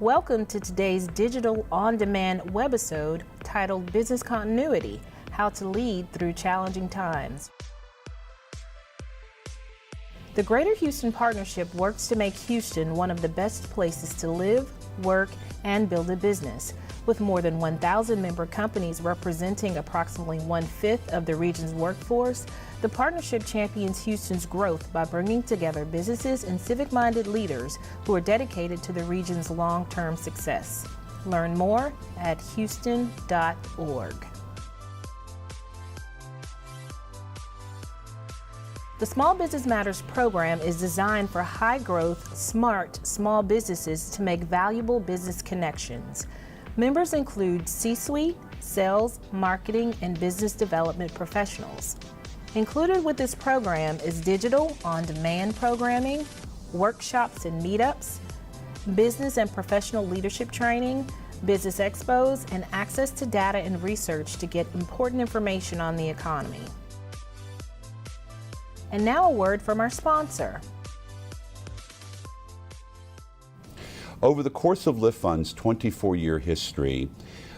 Welcome to today's digital on-demand webisode titled Business Continuity: How to Lead Through Challenging Times. The Greater Houston Partnership works to make Houston one of the best places to live, work, and build a business. With more than 1,000 member companies representing approximately 1/5 of the region's workforce, the partnership champions Houston's growth by bringing together businesses and civic-minded leaders who are dedicated to the region's long-term success. Learn more at houston.org. The Small Business Matters program is designed for high-growth, smart small businesses to make valuable business connections. Members include C-suite, sales, marketing, and business development professionals. Included with this program is digital on-demand programming, workshops and meetups, business and professional leadership training, business expos, and access to data and research to get important information on the economy. And now a word from our sponsor. Over the course of Lift Fund's 24-year history,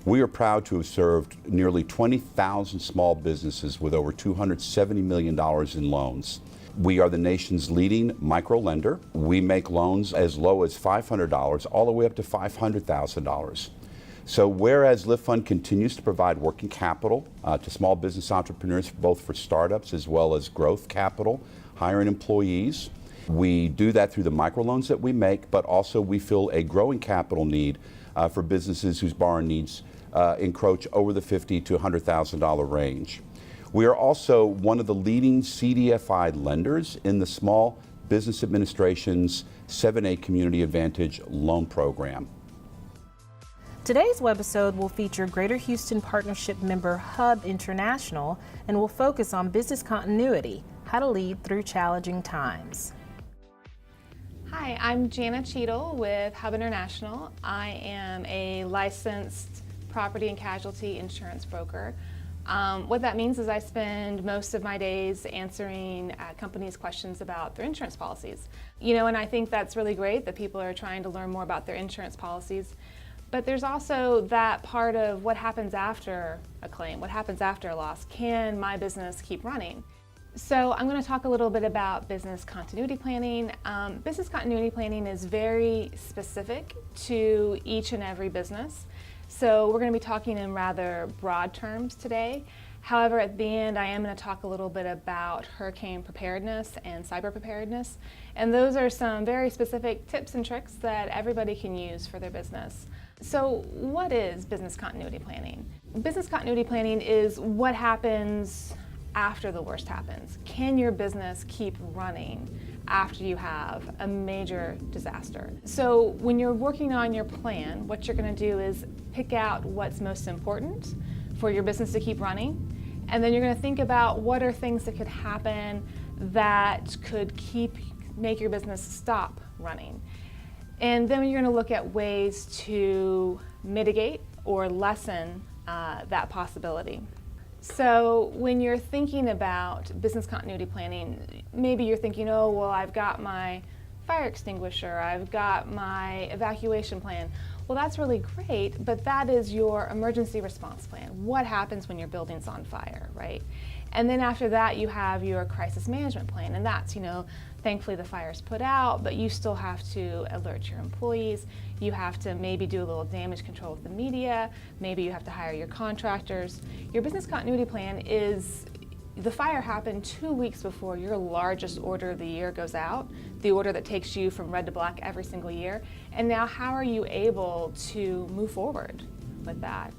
we are proud to have served nearly 20,000 small businesses with over $270 million in loans. We are the nation's leading micro lender. We make loans as low as $500 all the way up to $500,000. So whereas Lift Fund continues to provide working capital to small business entrepreneurs, both for startups as well as growth capital, hiring employees, we do that through the microloans that we make, but also we fill a growing capital need for businesses whose borrowing needs encroach over the $50,000 to $100,000 range. We are also one of the leading CDFI lenders in the Small Business Administration's 7A Community Advantage loan program. Today's webisode will feature Greater Houston Partnership member Hub International and will focus on business continuity: how to lead through challenging times. Hi, I'm Jana Cheadle with Hub International. I am a licensed property and casualty insurance broker. What that means is I spend most of my days answering companies' questions about their insurance policies. And I think that's really great that people are trying to learn more about their insurance policies. But there's also that part of what happens after a claim, what happens after a loss. Can my business keep running? So I'm going to talk a little bit about business continuity planning. Business continuity planning is very specific to each and every business. So we're going to be talking in rather broad terms today. However, at the end, I am going to talk a little bit about hurricane preparedness and cyber preparedness. And those are some very specific tips and tricks that everybody can use for their business. So what is business continuity planning? Business continuity planning is what happens after the worst happens. Can your business keep running after you have a major disaster? So when you're working on your plan, what you're going to do is pick out what's most important for your business to keep running, and then you're going to think about what are things that could happen that could make your business stop running. And then you're going to look at ways to mitigate or lessen that possibility. So when you're thinking about business continuity planning, maybe you're thinking, oh, well, I've got my fire extinguisher, I've got my evacuation plan. Well, that's really great, but that is your emergency response plan. What happens when your building's on fire, right? And then after that, you have your crisis management plan, and that's, thankfully the fire's put out, but you still have to alert your employees. You have to maybe do a little damage control with the media. Maybe you have to hire your contractors. Your business continuity plan is the fire happened 2 weeks before your largest order of the year goes out, the order that takes you from red to black every single year. And now how are you able to move forward with that?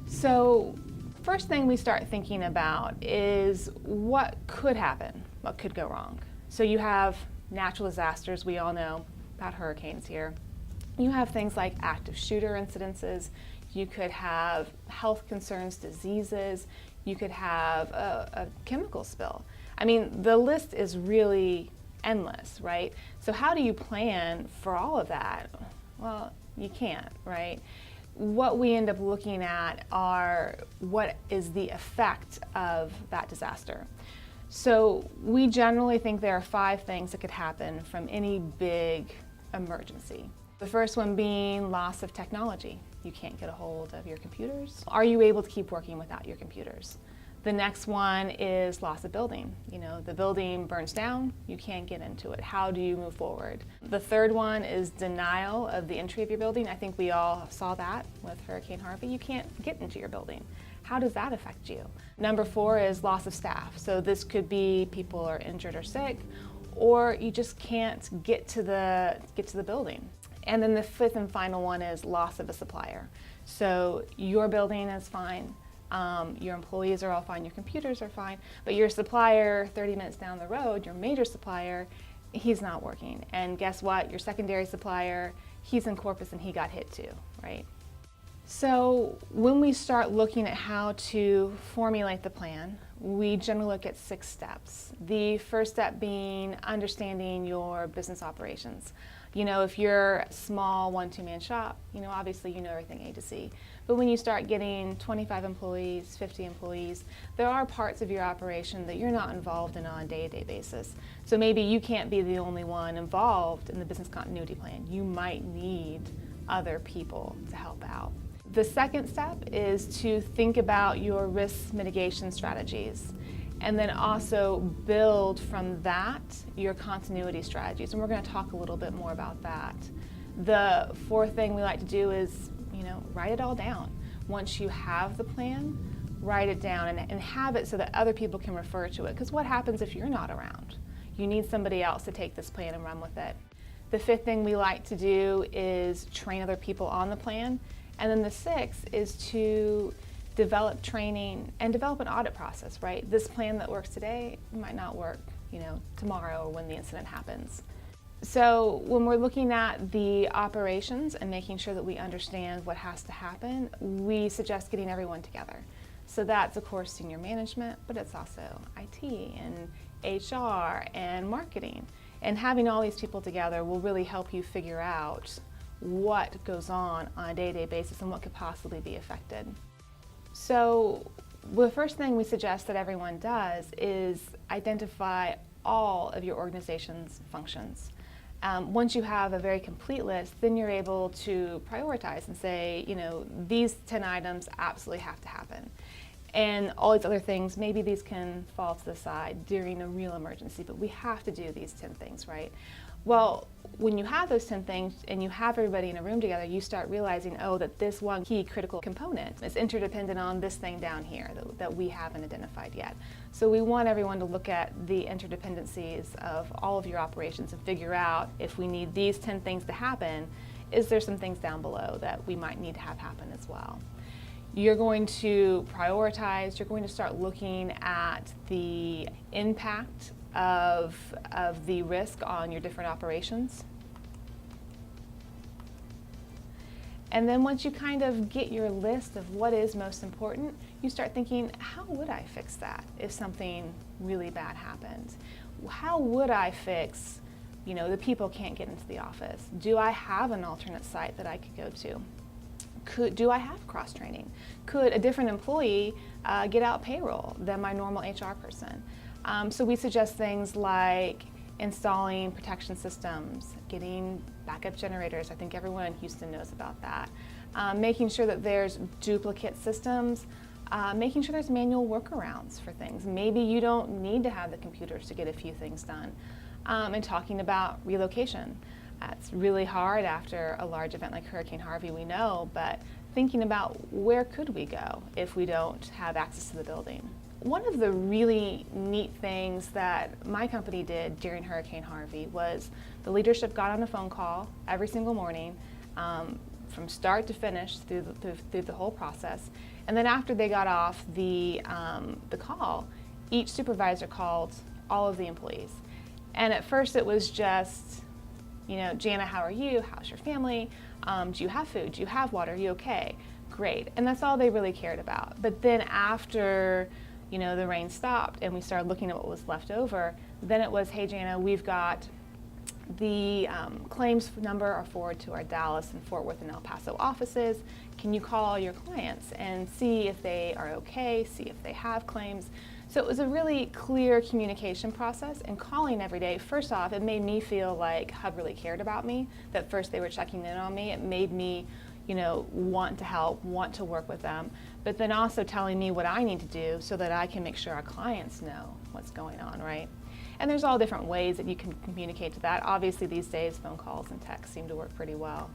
So first thing we start thinking about is what could happen, what could go wrong. So you have natural disasters, we all know about hurricanes here. You have things like active shooter incidences. You could have health concerns, diseases. You could have a chemical spill. I mean, the list is really endless, right? So how do you plan for all of that? Well, you can't, right? What we end up looking at are what is the effect of that disaster. So we generally think there are 5 things that could happen from any big emergency. The first one being loss of technology. You can't get a hold of your computers. Are you able to keep working without your computers? The next one is loss of building. You know, the building burns down, you can't get into it. How do you move forward? The third one is denial of the entry of your building. I think we all saw that with Hurricane Harvey. You can't get into your building. How does that affect you? Number 4 is loss of staff. So this could be people are injured or sick, or you just can't get to the building. And then the 5th and final one is loss of a supplier. So your building is fine. Your employees are all fine, your computers are fine, but your supplier 30 minutes down the road, your major supplier, he's not working. And guess what? Your secondary supplier, he's in Corpus and he got hit too, right? So when we start looking at how to formulate the plan, we generally look at 6 steps. The first step being understanding your business operations. You know, if you're a small 1-2-man shop, you know, obviously you know everything A to Z. But when you start getting 25 employees, 50 employees, there are parts of your operation that you're not involved in on a day-to-day basis. So maybe you can't be the only one involved in the business continuity plan. You might need other people to help out. The second step is to think about your risk mitigation strategies, and then also build from that your continuity strategies. And we're going to talk a little bit more about that. The fourth thing we like to do is, you know, write it all down. Once you have the plan, write it down and have it so that other people can refer to it. Because what happens if you're not around? You need somebody else to take this plan and run with it. The fifth thing we like to do is train other people on the plan. And then the sixth is to develop training and develop an audit process, right? This plan that works today might not work, you know, tomorrow or when the incident happens. So when we're looking at the operations and making sure that we understand what has to happen, we suggest getting everyone together. So that's, of course, senior management, but it's also IT and HR and marketing. And having all these people together will really help you figure out what goes on a day-to-day basis and what could possibly be affected. So the first thing we suggest that everyone does is identify all of your organization's functions. Once you have a very complete list, then you're able to prioritize and say, you know, these 10 items absolutely have to happen. And all these other things, maybe these can fall to the side during a real emergency, but we have to do these 10 things, right? Well, when you have those 10 things and you have everybody in a room together, you start realizing, oh, that this one key critical component is interdependent on this thing down here that we haven't identified yet. So we want everyone to look at the interdependencies of all of your operations and figure out if we need these 10 things to happen, is there some things down below that we might need to have happen as well? You're going to prioritize, you're going to start looking at the impact of the risk on your different operations. And then once you kind of get your list of what is most important, you start thinking, how would I fix that if something really bad happened? How would I fix, you know, the people can't get into the office? Do I have an alternate site that I could go to? Do I have cross-training? Could a different employee get out payroll than my normal HR person? So we suggest things like installing protection systems, getting backup generators. I think everyone in Houston knows about that. Making sure that there's duplicate systems, making sure there's manual workarounds for things. Maybe you don't need to have the computers to get a few things done. And talking about relocation. It's really hard after a large event like Hurricane Harvey, we know, but thinking about where could we go if we don't have access to the building. One of the really neat things that my company did during Hurricane Harvey was the leadership got on a phone call every single morning from start to finish through the whole process. And then after they got off the call, each supervisor called all of the employees. And at first it was just, you know, Jana, how are you? How's your family? Do you have food? Do you have water? Are you okay? Great. And that's all they really cared about. But then after, you know, the rain stopped and we started looking at what was left over, then it was, hey, Jana, we've got the claims number are forwarded to our Dallas and Fort Worth and El Paso offices. Can you call your clients and see if they are okay, see if they have claims? So it was a really clear communication process, and calling every day, first off, it made me feel like Hub really cared about me, that first they were checking in on me. It made me, want to help, want to work with them, but then also telling me what I need to do so that I can make sure our clients know what's going on, right? And there's all different ways that you can communicate to that. Obviously these days, phone calls and texts seem to work pretty well.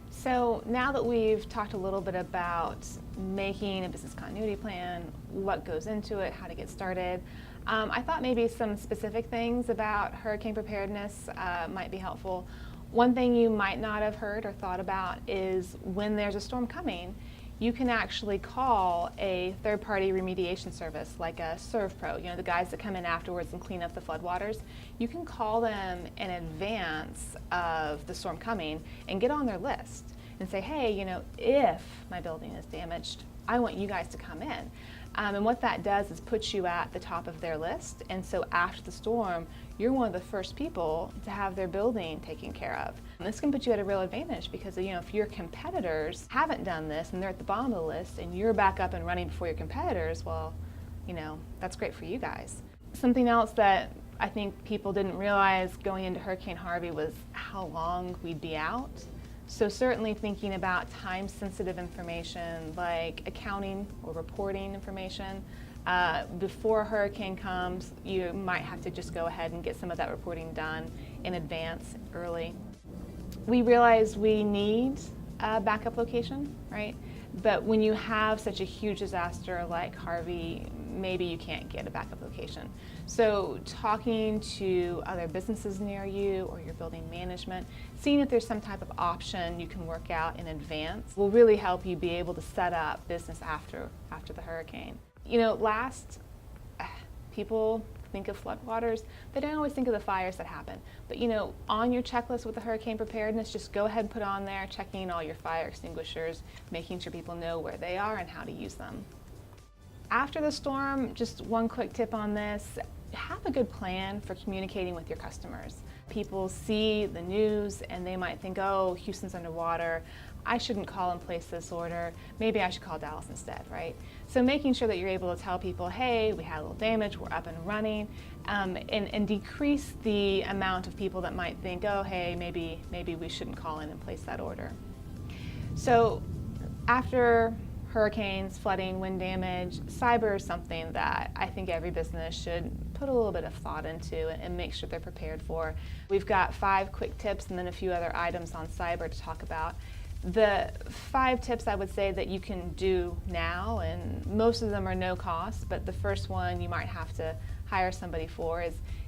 So now that we've talked a little bit about making a business continuity plan, what goes into it, how to get started, I thought maybe some specific things about hurricane preparedness might be helpful. One thing you might not have heard or thought about is when there's a storm coming, you can actually call a third-party remediation service like a ServPro, the guys that come in afterwards and clean up the floodwaters. You can call them in advance of the storm coming and get on their list and say, hey, if my building is damaged, I want you guys to come in. And what that does is put you at the top of their list, and so after the storm, you're one of the first people to have their building taken care of. And this can put you at a real advantage because if your competitors haven't done this and they're at the bottom of the list and you're back up and running before your competitors, well, that's great for you guys. Something else that I think people didn't realize going into Hurricane Harvey was how long we'd be out. So certainly thinking about time-sensitive information like accounting or reporting information. Before a hurricane comes, you might have to just go ahead and get some of that reporting done in advance, early. We realize we need a backup location, right? But when you have such a huge disaster like Harvey, maybe you can't get a backup location. So talking to other businesses near you or your building management, seeing if there's some type of option you can work out in advance will really help you be able to set up business after the hurricane. People think of floodwaters, they don't always think of the fires that happen. But on your checklist with the hurricane preparedness, just go ahead and put on there, checking all your fire extinguishers, making sure people know where they are and how to use them. After the storm, just one quick tip on this, have a good plan for communicating with your customers. People see the news and they might think, oh, Houston's underwater, I shouldn't call and place this order, maybe I should call Dallas instead, right? So making sure that you're able to tell people, hey, we had a little damage, we're up and running, and decrease the amount of people that might think, oh, hey, maybe we shouldn't call in and place that order. So after hurricanes, flooding, wind damage, cyber is something that I think every business should put a little bit of thought into and make sure they're prepared for. We've got 5 quick tips and then a few other items on cyber to talk about. The 5 tips I would say that you can do now, and most of them are no cost, but the first one you might have to hire somebody for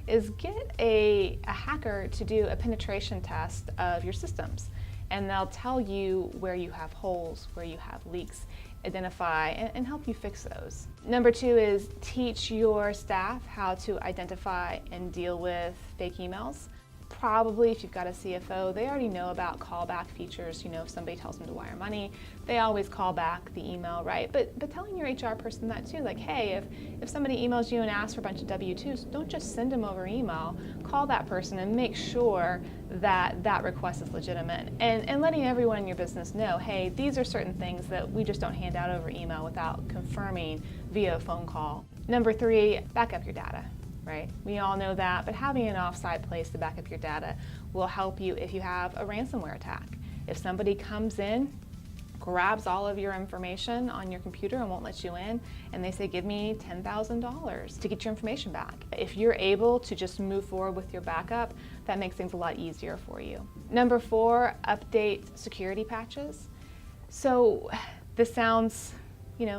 is get a hacker to do a penetration test of your systems. And they'll tell you where you have holes, where you have leaks, identify and help you fix those. Number 2 is teach your staff how to identify and deal with fake emails. Probably if you've got a CFO, they already know about callback features. If somebody tells them to wire money, they always call back the email, right? But telling your HR person that too, like, hey, if somebody emails you and asks for a bunch of W-2s, don't just send them over email. Call that person and make sure that that request is legitimate. And letting everyone in your business know, hey, these are certain things that we just don't hand out over email without confirming via phone call. Number 3, back up your data. Right? We all know that, but having an offsite place to back up your data will help you if you have a ransomware attack. If somebody comes in, grabs all of your information on your computer and won't let you in, and they say, give me $10,000 to get your information back. If you're able to just move forward with your backup, that makes things a lot easier for you. Number 4, update security patches. So this sounds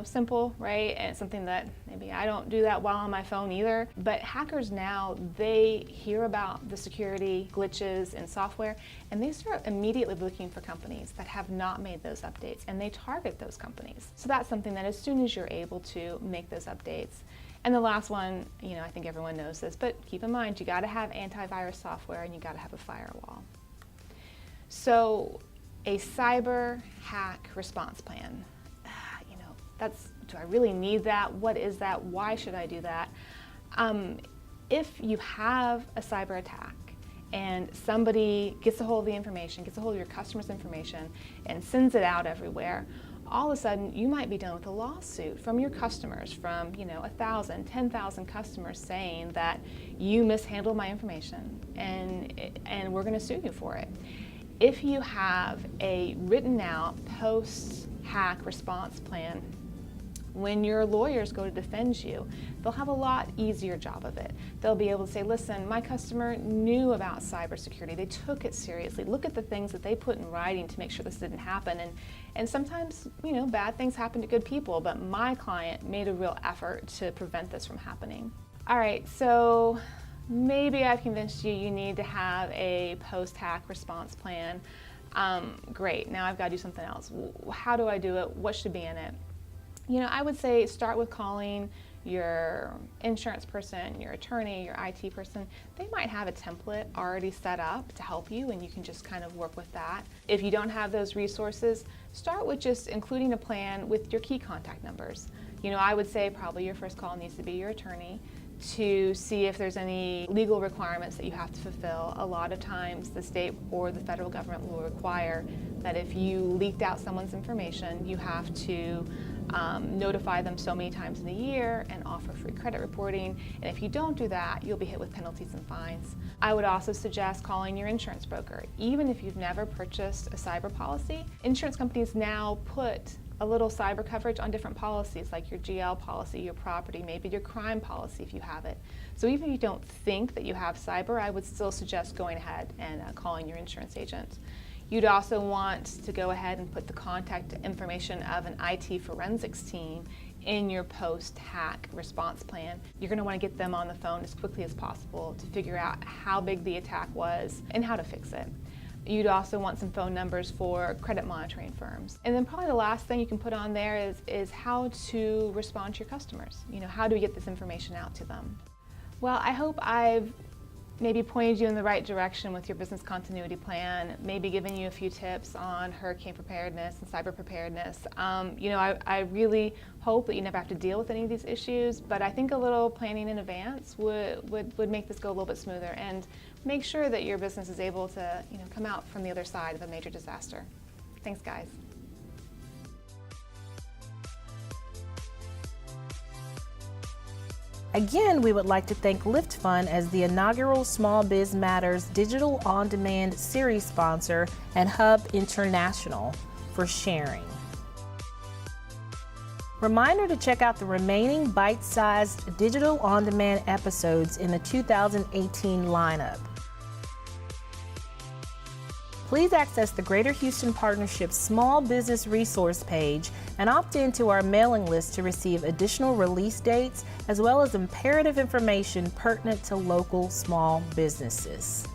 simple, right? And it's something that maybe I don't do that well on my phone either. But hackers now, they hear about the security glitches in software and they start immediately looking for companies that have not made those updates, and they target those companies. So that's something that as soon as you're able to make those updates. And the last one, I think everyone knows this, but keep in mind, you gotta have antivirus software and you gotta have a firewall. So a cyber hack response plan. Do I really need that? What is that? Why should I do that? If you have a cyber attack and somebody gets a hold of the information, gets a hold of your customer's information and sends it out everywhere, all of a sudden you might be done with a lawsuit from your customers, from 1,000, 10,000 customers saying that you mishandled my information and we're going to sue you for it. If you have a written out post-hack response plan, when your lawyers go to defend you, they'll have a lot easier job of it. They'll be able to say, listen, my customer knew about cybersecurity. They took it seriously. Look at the things that they put in writing to make sure this didn't happen. And sometimes, bad things happen to good people, but my client made a real effort to prevent this from happening. All right, so maybe I've convinced you need to have a post-hack response plan. Great, now I've got to do something else. How do I do it? What should be in it? I would say start with calling your insurance person, your attorney, your IT person. They might have a template already set up to help you, and you can just kind of work with that. If you don't have those resources, start with just including a plan with your key contact numbers. I would say probably your first call needs to be your attorney to see if there's any legal requirements that you have to fulfill. A lot of times the state or the federal government will require that if you leaked out someone's information, you have to notify them so many times in a year and offer free credit reporting. And if you don't do that, you'll be hit with penalties and fines. I would also suggest calling your insurance broker. Even if you've never purchased a cyber policy, insurance companies now put a little cyber coverage on different policies, like your GL policy, your property, maybe your crime policy if you have it. So even if you don't think that you have cyber, I would still suggest going ahead and calling your insurance agent. You'd also want to go ahead and put the contact information of an IT forensics team in your post-hack response plan. You're going to want to get them on the phone as quickly as possible to figure out how big the attack was and how to fix it. You'd also want some phone numbers for credit monitoring firms. And then probably the last thing you can put on there is how to respond to your customers. How do we get this information out to them? Well, I hope I've maybe pointed you in the right direction with your business continuity plan, maybe giving you a few tips on hurricane preparedness and cyber preparedness. I really hope that you never have to deal with any of these issues, but I think a little planning in advance would make this go a little bit smoother and make sure that your business is able to come out from the other side of a major disaster. Thanks, guys. Again, we would like to thank LiftFund as the inaugural Small Biz Matters Digital On Demand series sponsor and Hub International for sharing. Reminder to check out the remaining bite-sized digital on-demand episodes in the 2018 lineup. Please access the Greater Houston Partnership Small Business Resource page and opt into our mailing list to receive additional release dates as well as imperative information pertinent to local small businesses.